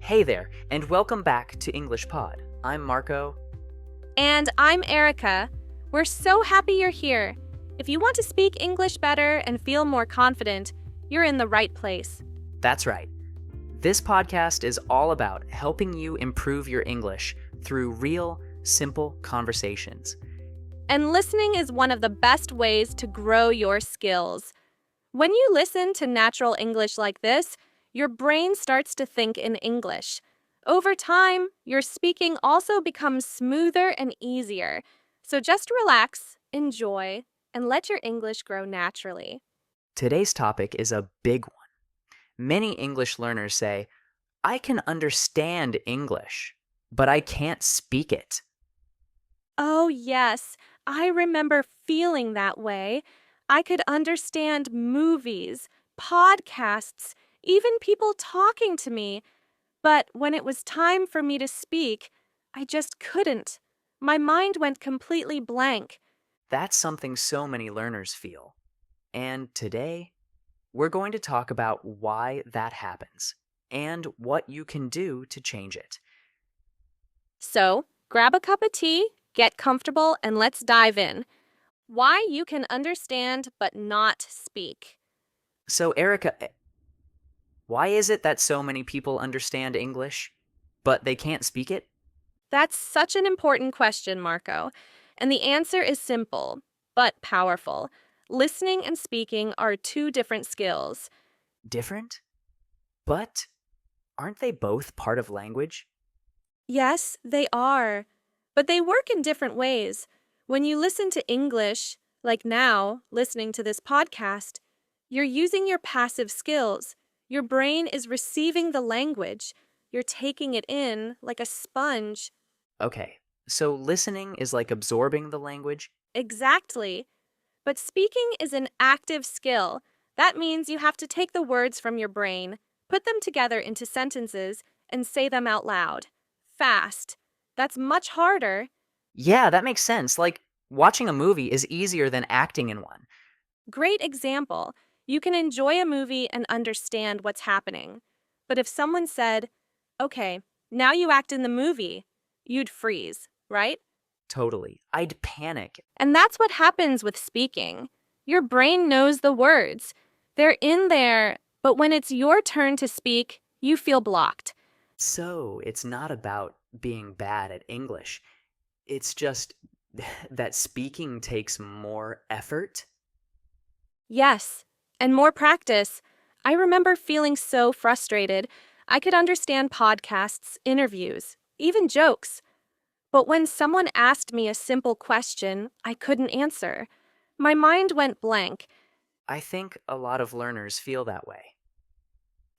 Hey there, and welcome back to English Pod. I'm Marco. And I'm Erica. We're so happy you're here. If you want to speak English better and feel more confident, you're in the right place. That's right. This podcast is all about helping you improve your English through real, simple conversations. And listening is one of the best ways to grow your skills. When you listen to natural English like this, your brain starts to think in English. Over time, your speaking also becomes smoother and easier. So just relax, enjoy, and let your English grow naturally. Today's topic is a big one. Many English learners say, I can understand English, but I can't speak it. Oh, yes, I remember feeling that way. I could understand movies, podcasts, even people talking to me. But when it was time for me to speak, I just couldn't. My mind went completely blank. That's something so many learners feel. And today, we're going to talk about why that happens and what you can do to change it. So, grab a cup of tea, get comfortable, and let's dive in. Why you can understand but not speak. So, Erica, why is it that so many people understand English, but they can't speak it? That's such an important question, Marco. And the answer is simple, but powerful. Listening and speaking are two different skills. Different? But aren't they both part of language? Yes, they are. But they work in different ways. When you listen to English, like now, listening to this podcast, you're using your passive skills. Your brain is receiving the language. You're taking it in like a sponge. Okay, so listening is like absorbing the language? Exactly. But speaking is an active skill. That means you have to take the words from your brain, put them together into sentences, and say them out loud. Fast. That's much harder. Yeah, that makes sense. Like, watching a movie is easier than acting in one. Great example. You can enjoy a movie and understand what's happening. But if someone said, okay, now you act in the movie, you'd freeze, right? Totally. I'd panic. And that's what happens with speaking. Your brain knows the words. They're in there, but when it's your turn to speak, you feel blocked. So, it's not about being bad at English. It's just that speaking takes more effort. Yes, and more practice. I remember feeling so frustrated. I could understand podcasts, interviews, even jokes. But when someone asked me a simple question, I couldn't answer. My mind went blank. I think a lot of learners feel that way.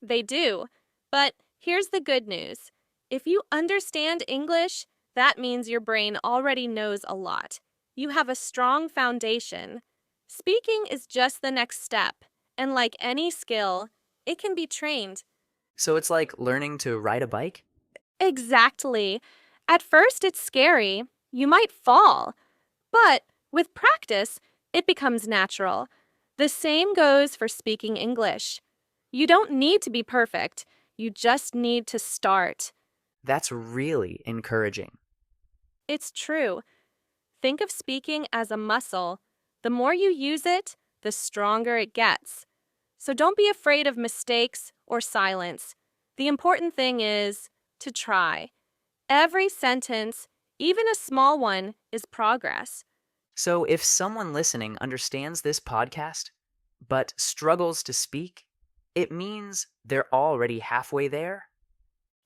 They do. But here's the good news. If you understand English, that means your brain already knows a lot. You have a strong foundation. Speaking is just the next step. And like any skill, it can be trained. So it's like learning to ride a bike? Exactly. At first, it's scary. You might fall. But with practice, it becomes natural. The same goes for speaking English. You don't need to be perfect. You just need to start. That's really encouraging. It's true. Think of speaking as a muscle. The more you use it, the stronger it gets. So don't be afraid of mistakes or silence. The important thing is to try. Every sentence, even a small one, is progress. So if someone listening understands this podcast, but struggles to speak, it means they're already halfway there?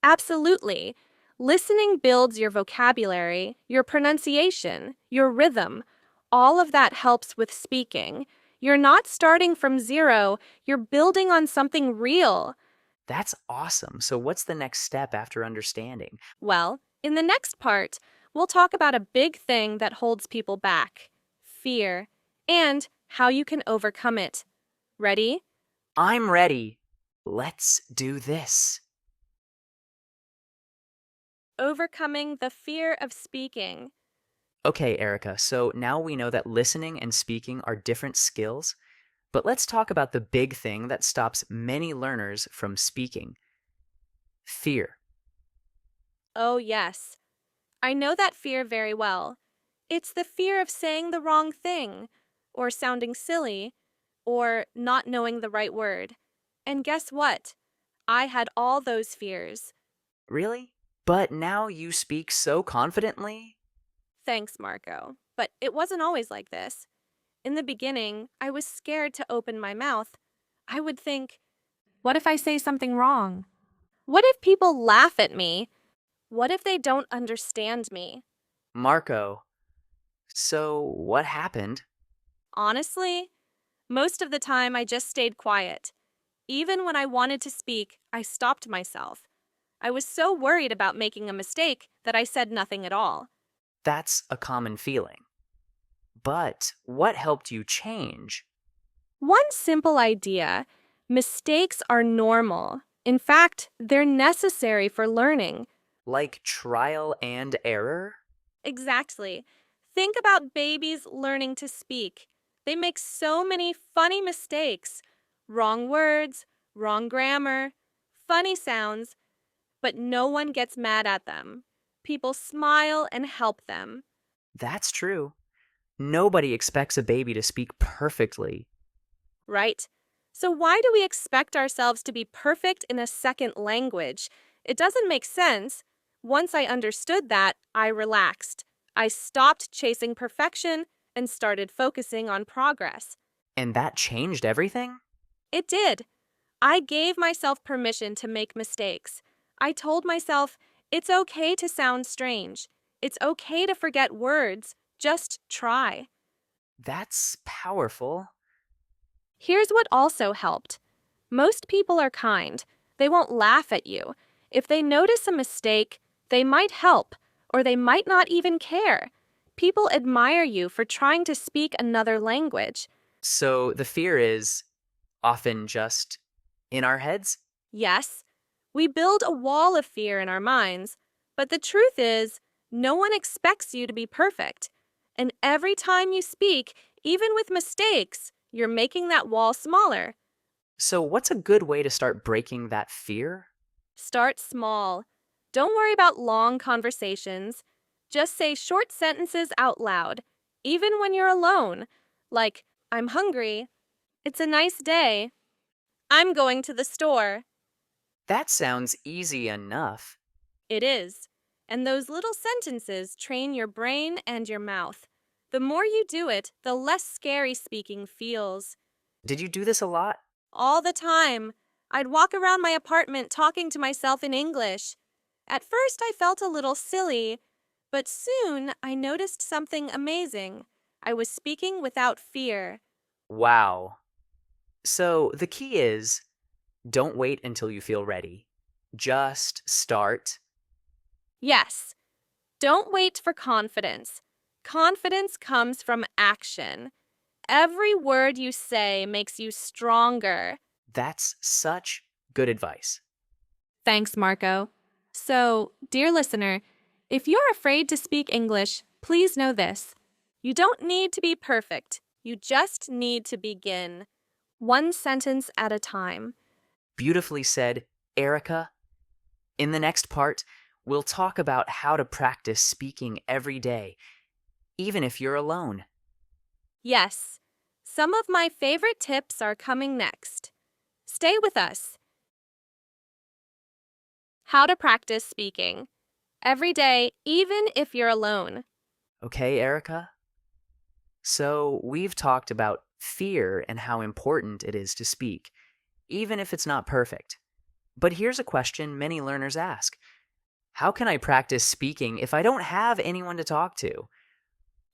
Absolutely. Listening builds your vocabulary, your pronunciation, your rhythm. All of that helps with speaking. You're not starting from zero, you're building on something real. That's awesome. So what's the next step after understanding? Well, in the next part, we'll talk about a big thing that holds people back: fear, and how you can overcome it. Ready? I'm ready. Let's do this. Overcoming the fear of speaking. Okay, Erica, so now we know that listening and speaking are different skills, but let's talk about the big thing that stops many learners from speaking: fear. Oh, yes. I know that fear very well. It's the fear of saying the wrong thing, or sounding silly, or not knowing the right word. And guess what? I had all those fears. Really? But now you speak so confidently? Thanks, Marco. But it wasn't always like this. In the beginning, I was scared to open my mouth. I would think, what if I say something wrong? What if people laugh at me? What if they don't understand me? Marco, so what happened? Honestly, most of the time I just stayed quiet. Even when I wanted to speak, I stopped myself. I was so worried about making a mistake that I said nothing at all. That's a common feeling. But what helped you change? One simple idea: mistakes are normal. In fact, they're necessary for learning. Like trial and error? Exactly. Think about babies learning to speak. They make so many funny mistakes: wrong words, wrong grammar, funny sounds, but no one gets mad at them. People smile and help them. That's true. Nobody expects a baby to speak perfectly. Right? So, why do we expect ourselves to be perfect in a second language? It doesn't make sense. Once I understood that, I relaxed. I stopped chasing perfection and started focusing on progress. And that changed everything? It did. I gave myself permission to make mistakes. I told myself, it's okay to sound strange. It's okay to forget words. Just try. That's powerful. Here's what also helped. Most people are kind. They won't laugh at you. If they notice a mistake, they might help, or they might not even care. People admire you for trying to speak another language. So the fear is often just in our heads? Yes, we build a wall of fear in our minds, but the truth is, no one expects you to be perfect. And every time you speak, even with mistakes, you're making that wall smaller. So what's a good way to start breaking that fear? Start small. Don't worry about long conversations. Just say short sentences out loud, even when you're alone. Like, I'm hungry. It's a nice day. I'm going to the store. That sounds easy enough. It is. And those little sentences train your brain and your mouth. The more you do it, the less scary speaking feels. Did you do this a lot? All the time. I'd walk around my apartment talking to myself in English. At first, I felt a little silly, but soon I noticed something amazing. I was speaking without fear. Wow. So the key is don't wait until you feel ready. Just start. Yes, don't wait for confidence. Confidence comes from action. Every word you say makes you stronger. That's such good advice. Thanks, Marco. So, dear listener, if you're afraid to speak English, please know this. You don't need to be perfect. You just need to begin. One sentence at a time. Beautifully said, Erica. In the next part, we'll talk about how to practice speaking every day, even if you're alone. Yes, some of my favorite tips are coming next. Stay with us. How to practice speaking every day, even if you're alone. Okay, Erica? So, we've talked about fear and how important it is to speak, even if it's not perfect. But here's a question many learners ask. How can I practice speaking if I don't have anyone to talk to?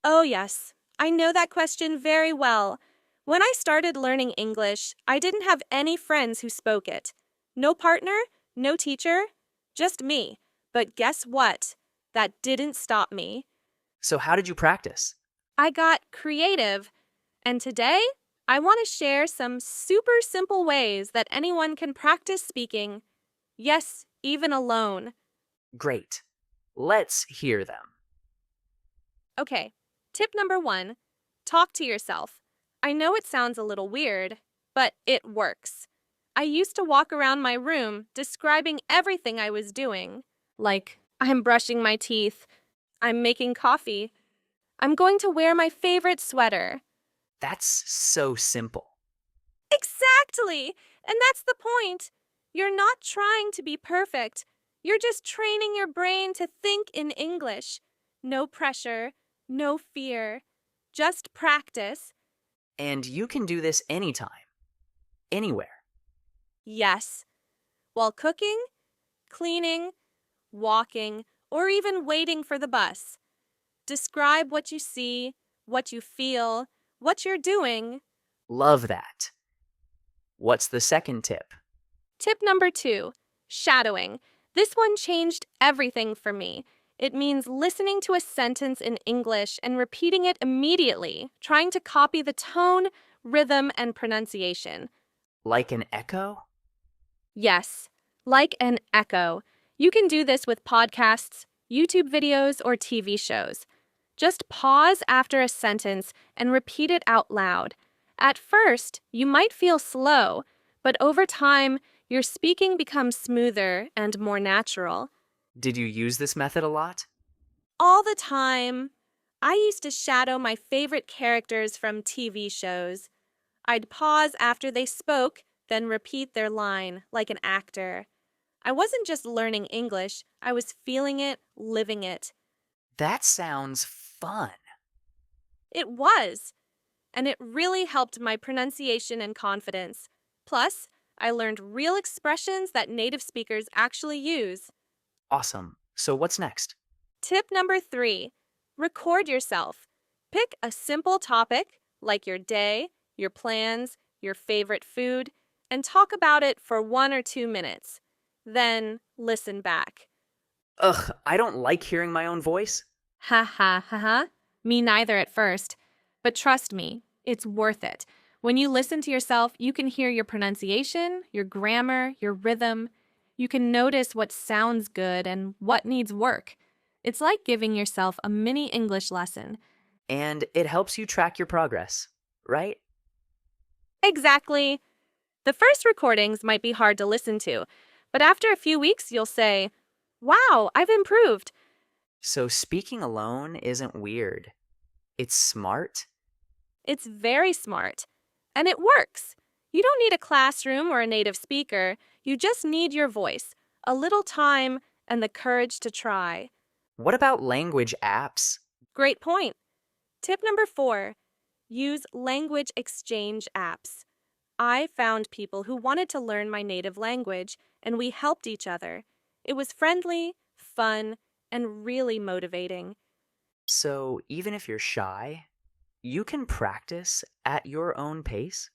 Oh, yes, I know that question very well. When I started learning English, I didn't have any friends who spoke it. No partner, no teacher, just me. But guess what? That didn't stop me. So, how did you practice? I got creative. And today, I want to share some super simple ways that anyone can practice speaking. Yes, even alone. Great. Let's hear them. Okay, tip number 1, talk to yourself. I know it sounds a little weird, but it works. I used to walk around my room describing everything I was doing. Like, I'm brushing my teeth. I'm making coffee. I'm going to wear my favorite sweater. That's so simple. Exactly! And that's the point. You're not trying to be perfect. You're just training your brain to think in English. No pressure, no fear. Just practice. And you can do this anytime, anywhere. Yes. While cooking, cleaning, walking, or even waiting for the bus. Describe what you see, what you feel, what you're doing. Love that. What's the second tip? Tip number 2, shadowing. This one changed everything for me. It means listening to a sentence in English and repeating it immediately, trying to copy the tone, rhythm, and pronunciation. Like an echo? Yes, like an echo. You can do this with podcasts, YouTube videos, or TV shows. Just pause after a sentence and repeat it out loud. At first, you might feel slow, but over time, your speaking becomes smoother and more natural. Did you use this method a lot? All the time. I used to shadow my favorite characters from TV shows. I'd pause after they spoke, then repeat their line like an actor. I wasn't just learning English, I was feeling it, living it. That sounds fun. It was. And it really helped my pronunciation and confidence. Plus, I learned real expressions that native speakers actually use. Awesome. So what's next? Tip number 3, record yourself. Pick a simple topic, like your day, your plans, your favorite food, and talk about it for 1 or 2 minutes. Then listen back. Ugh, I don't like hearing my own voice. Ha ha ha ha. Me neither at first. But trust me, it's worth it. When you listen to yourself, you can hear your pronunciation, your grammar, your rhythm. You can notice what sounds good and what needs work. It's like giving yourself a mini English lesson. And it helps you track your progress, right? Exactly. The first recordings might be hard to listen to, but after a few weeks, you'll say, "Wow, I've improved." So speaking alone isn't weird. It's smart. It's very smart. And it works. You don't need a classroom or a native speaker. You just need your voice, a little time, and the courage to try. What about language apps? Great point. Tip number 4, use language exchange apps. I found people who wanted to learn my native language, and we helped each other. It was friendly, fun, and really motivating. So even if you're shy, you can practice at your own pace?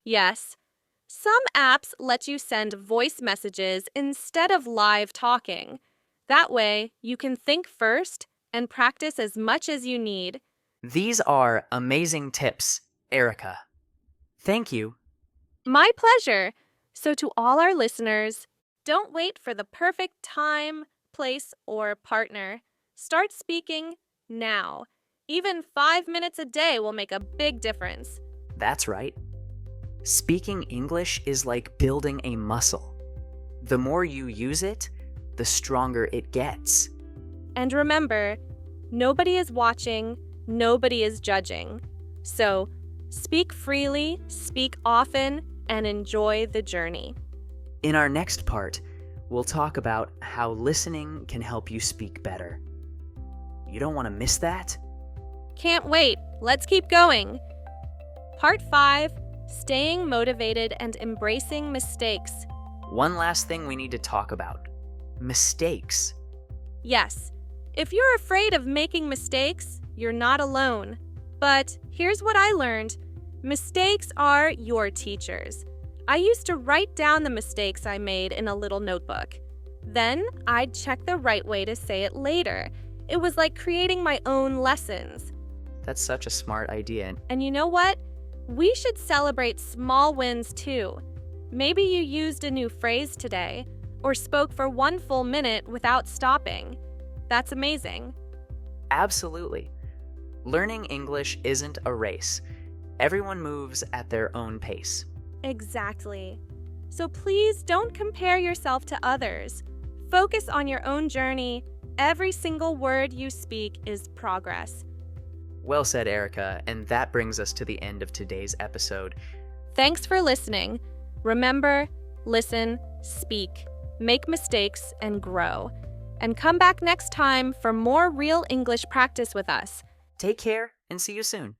Yes. Some apps let you send voice messages instead of live talking. That way, you can think first and practice as much as you need. These are amazing tips, Erica. Thank you. My pleasure. So to all our listeners, don't wait for the perfect time, place, or partner. Start speaking now. Even 5 minutes a day will make a big difference. That's right. Speaking English is like building a muscle. The more you use it, the stronger it gets. And remember, nobody is watching, nobody is judging. So, speak freely, speak often, and enjoy the journey. In our next part, we'll talk about how listening can help you speak better. You don't want to miss that? Can't wait. Let's keep going. Part 5, staying motivated and embracing mistakes. One last thing we need to talk about. Mistakes. Yes, if you're afraid of making mistakes, you're not alone. But here's what I learned. Mistakes are your teachers. I used to write down the mistakes I made in a little notebook. Then I'd check the right way to say it later. It was like creating my own lessons. That's such a smart idea. And you know what? We should celebrate small wins too. Maybe you used a new phrase today, or spoke for 1 full minute without stopping. That's amazing. Absolutely. Learning English isn't a race. Everyone moves at their own pace. Exactly. So please don't compare yourself to others. Focus on your own journey. Every single word you speak is progress. Well said, Erica, and that brings us to the end of today's episode. Thanks for listening. Remember, listen, speak, make mistakes, and grow. And come back next time for more real English practice with us. Take care and see you soon.